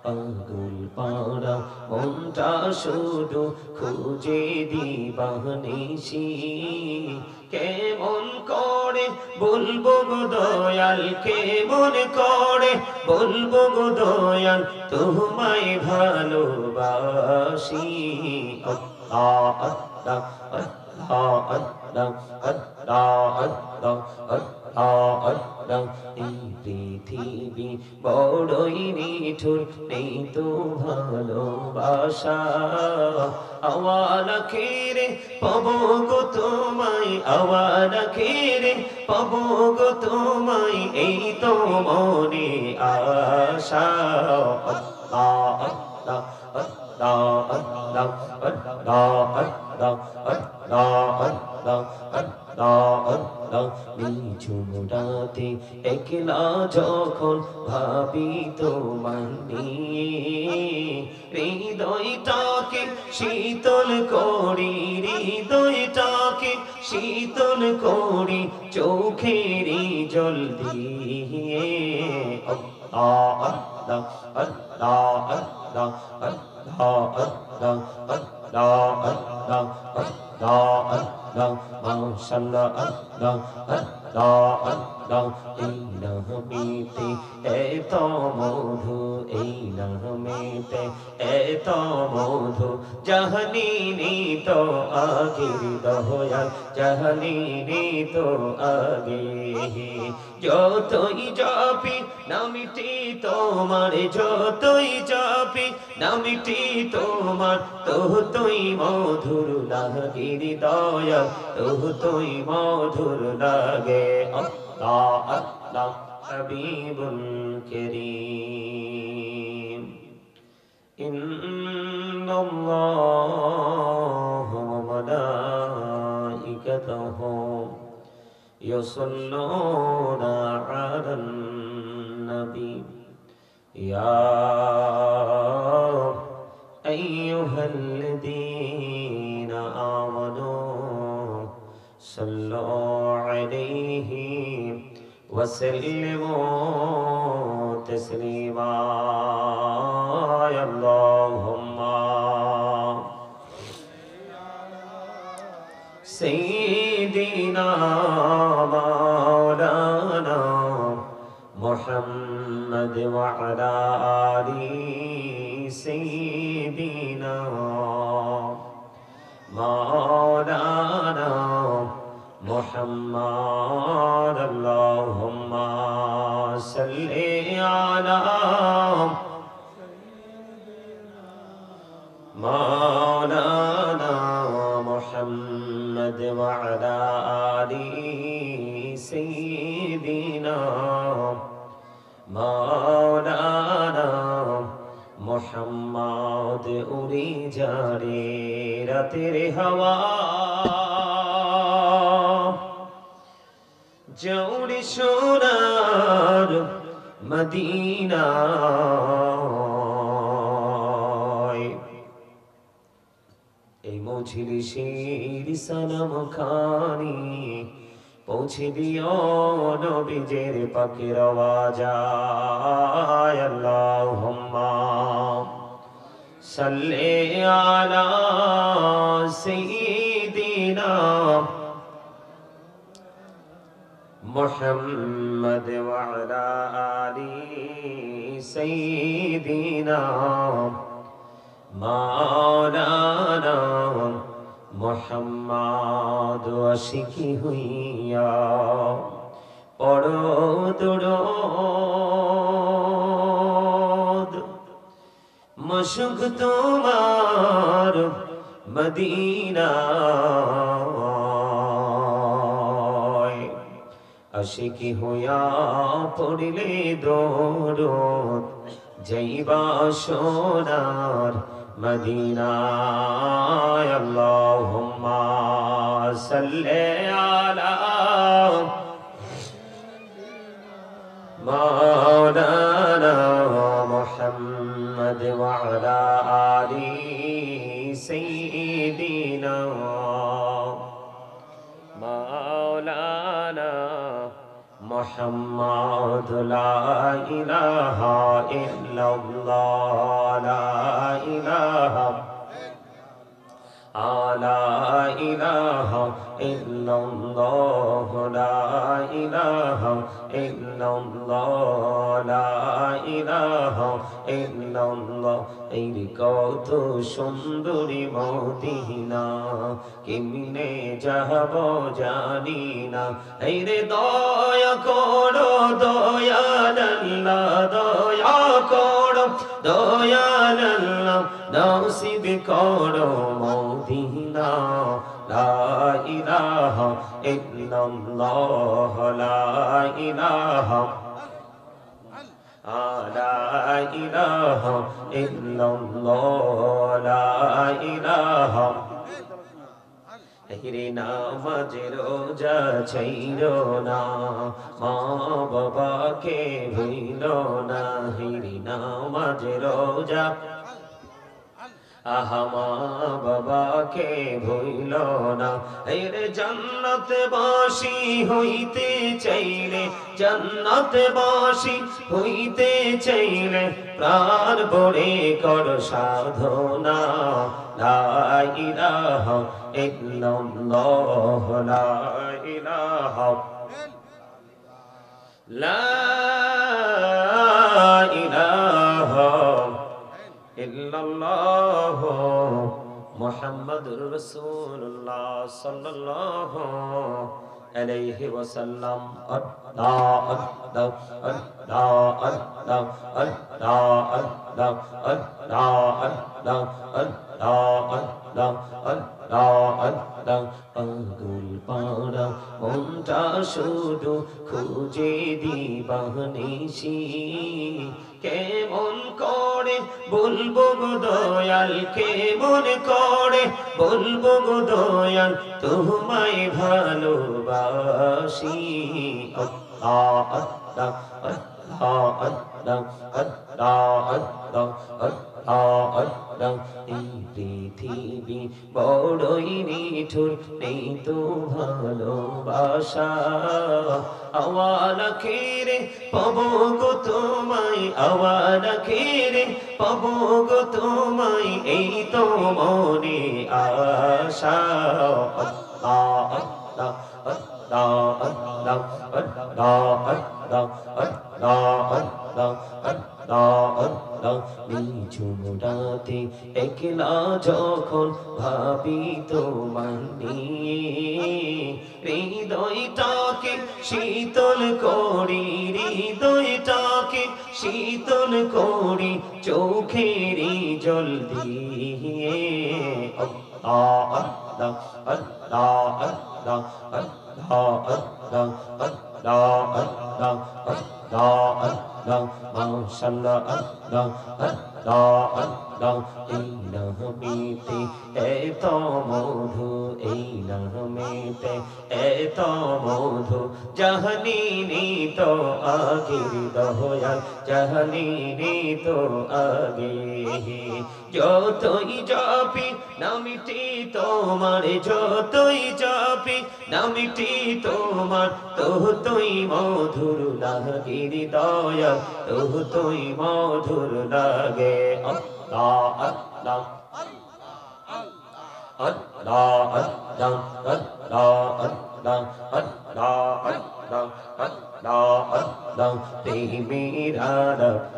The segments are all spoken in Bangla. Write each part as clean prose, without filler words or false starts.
পাগল পাড়া মনটা শুধু খুঁজে দিবানিসি কেমন করে বলবো গো দয়াল কেমন করে বলবো গো দয়াল তোমায় ভালোবাসি আল্লাহ আল্লাহ আল্লাহ আল্লাহ আল্লাহ আল্লাহ আল্লাহ এই পৃথিবী বড়ই নিঠুর নেই তো ভালোবাসা আওয়াল আখিরে পাবো গো তোমায় আওয়াল আখিরে পাবো গো তোমায় এই তো মনে আশা আল্লাহ আল্লাহ আল্লাহ আল্লাহ আল্লাহ আল্লাহ আল্লাহ আল্লাহ আল্লাহ আল্লাহ নিঝুম রাতে একলা যখন ভাবি তোমায় নিয়ে হৃদয়টাকে শীতল করি হৃদয়টাকে শীতল করি চোখেরই জল দিয়ে আল্লাহ আল্লাহ আল্লাহ আল্লাহ আল্লাহ আল্লাহ আল্লাহ আল্লাহ আল্লাহ মাশাআল্লাহ আল্লাহ আল্লাহ আল্লাহ এই নামেতে এত মধু এই নামেতে এত মধু জাহানিনি তো আগে দয়াল জাহানিনি তো আগে যতই জপি নামটি তোমার যতই জপি নামটি তোমার ততই মধুর লাগে দয়াল ততই মধুর লাগে আল্লাহ আল্লাহ হাবিবুল করিম ইন্নাল্লাহা ওয়া মালাইকাতাহু ইউসাল্লুনা আলান নবী ইয়া আইয়ুহাল্লাযীনা আমানু সাল্লু আলাইহি ওয়া সাল্লিমু তাসলিমা আল্লাহুম্মা সাইয়্যিদিনা মাওলানা মুহাম্মদ ওয়া আলা আলি সাইয়্যিদিনা মাওলানা মুহাম্মদ আল্লাহুম্মা সাল্লি আলা মাওলানা মুহাম্মদ ওয়া আলা আলি সাইয়্যিদিনা মাওলানা মুহাম্মদ উড়ে যারে রাতের হাওয়া জৌড়ি সোনার মদিনা এই মজলিসের সালাম খানি পৌঁছে দিও নবীজের পাকের আওয়াজায় আল্লাহুম্মা সাল্লি আলা সাইয়্যিদিনা মুহাম্মদ ওয়া আলা আলি সাইয়্যিদিনা মাওলানা মুহাম্মদ আশিকি হইয়া পড়ো দুরূদ মশক তোমার মদিনায় আশিকি হইয়া পড়িলে দরুদ যাইবা সোনার মদিনায় আল্লাহুম্মা সাল্লি আলা মাওলানা মুহাম্মদ ওয়া আলা আলি সাইয়্যিদিনা মাওলানা محمد لا إله إلا الله لا إله لا إله إلا الله لا إله إلا الله لا إله إلا الله এই কত সুন্দরী মদিনা কেমনে যাব জানি না এই রে দয়া করো দয়াল আল্লাহ দয়া করো দয়াল আল্লাহ নসিব করো মদিনা লা ইলাহা ইল্লাল্লাহ লা ইলাহা لا إله إلا الله لا إله হিরে নামাজ রোজা ছাইরো না মা বাবাকে ভুইলো না হিরে নামাজ রোজা আহা মা বাবাকে ভুইল না এরে জান্নাতবাসী হইতে চাইলে জান্নাতবাসী হইতে চাইলে প্রাণ ভরে কর সাধনা লা ইলাহা ইল্লাল্লাহ লা ইলাহা লা ইলাহা ইল্লাল্লাহ মুহাম্মাদুর রাসূলুল্লাহ সাল্লাল্লাহু আলাইহি ওয়াসাল্লাম আল্লাহ আল্লাহ আল্লাহ আল্লাহ আল্লাহ আল্লাহ আল্লাহ আল্লাহ আল্লাহ আল্লাহ আল্লাহ পাগল পাড়া মনটা শুধু খুঁজে দিবানিশি কেমন করে বলবো গো দয়াল কেমন করে বলবো গো দয়াল তোমায় ভালোবাসি আল্লাহ আল্লাহ আল্লাহ আল্লাহ আল্লাহ আল্লাহ আল্লাহ আল্লাহ এই পৃথিবী বড়ই নিঠুর নেই তো ভালোবাসা আওয়াল আখিরে পাবো গো তোমায় আওয়াল আখিরে পাবো গো তোমায় এই তো মনে আশা আল্লাহ আল্লাহ আল্লাহ আল্লাহ আল্লাহ আল্লাহ আল্লাহ আল্লাহ আল্লাহ আল্লাহ নিঝুম রাতে একলা যখন ভাবি তোমায় নিয়ে হৃদয়টাকে শীতল করি হৃদয়টাকে শীতল করি চোখের জল দিয়ে আল্লাহ আল্লাহ আল্লাহ আল্লাহ আল্লাহ আল্লাহ আল্লাহ আল্লাহ আল্লাহ আল্লাহ মাশাআল্লাহ আল্লাহ আল্লাহ আল্লাহ এই নামেতে এত মধু এই নামেতে এত মধু জাহানিনি তো আগের দয়াল জাহানিনি তো আগে যতই জপি নামটি তোমার যতই জপি নামটি তোমার ততই মধুর লাগে দয়াল ততই মধুর লাগে আল্লাহ আল্লাহ আল্লাহ আল্লাহ আল্লাহ আল্লাহ আল্লাহ আল্লাহ আল্লাহ আল্লাহ প্রেমের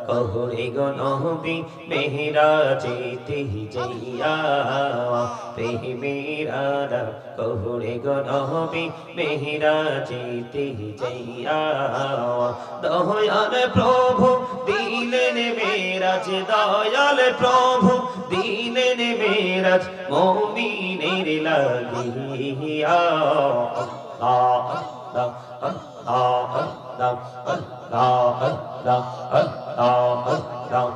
কহরে গো নবী মেহরাজেতে যাইয়া প্রেমের কহরে গো নবী মেহরাজেতে যাইয়া দয়াল প্রভু দিলেন মেরাজ দয়াল প্রভু দিলেন মেরাজ মুমিনের লাগিয়া আল্লাহ আল্লাহ আল্লাহ আল্লাহ আল্লাহ আল্লাহ আল্লাহ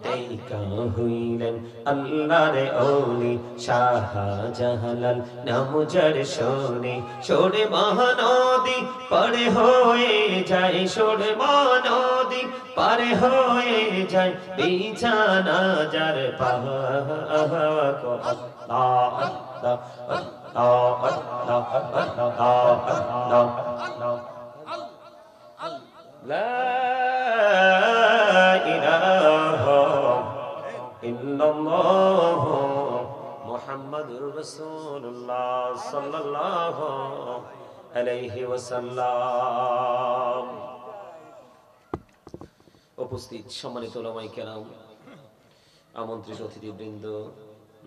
দেখা হইলেন আল্লাহর ওলি শাহজালাল নামজার শোনে সোরে মহানদী পারে হয়ে যায় সোরে মহানদী পারে হয়ে যায় বিছানা যার পাহা আল্লাহ আল্লাহ লা ইলাহা ইল্লাল্লাহ মুহাম্মাদুর রাসূলুল্লাহ সাল্লাল্লাহু আলাইহি ওয়াসাল্লাম। উপস্থিত সম্মানিত উলামায়ে কেরাম, আমন্ত্রিত অতিথিবৃন্দ,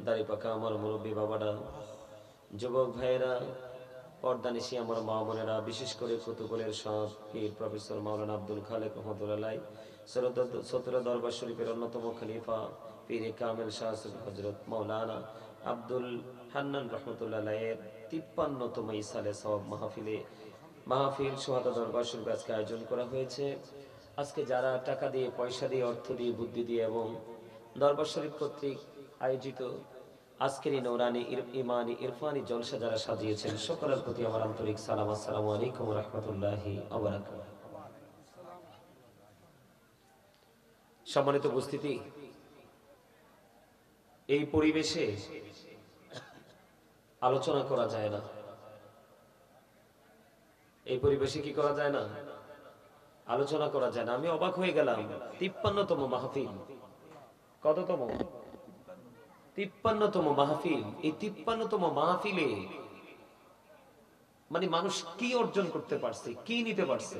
দাড়িপাকা আমার মুরব্বী বাবারা, যুবক ভাইয়েরা, পর্দানিশী আমার মা বোনেরা, বিশেষ করে কুতুবুলের শাহ পীর প্রফেসর মাওলানা আব্দুল খালেক রহমতুল্লাহ সতেরো দরবার শরীফের অন্যতম খলিফা পীরে কামেল শাহ হযরত মাওলানা আব্দুল হান্নান রহমতুল্লাহ এর 53তম ইসালে সওয়াব মাহফিল সোহাদা দরবার শরীফ আজকে আয়োজন করা হয়েছে। আজকে যারা টাকা দিয়ে, পয়সা দিয়ে, অর্থ দিয়ে, বুদ্ধি দিয়ে এবং দরবার শরীফ কর্তৃক আয়োজিত আজকের এই নৌরানি ইমানি ইরফানি জলসা যারা সাজিয়েছেন, সকলের প্রতি আমার আন্তরিক সালাম। আসসালামু আলাইকুম ওয়া রাহমাতুল্লাহি ওয়া বারাকাতুহু। সম্মানিত উপস্থিতি, এই পরিবেশে আলোচনা করা যায় না। এই পরিবেশে কি করা যায় না? আলোচনা করা যায় না। আমি অবাক হয়ে গেলাম, 53তম মাহফিল। কততম? 53তম মাহফিল। এই 53তম মাহফিলে মানে মানুষ কি অর্জন করতে পারছে, কি নিতে পারছে?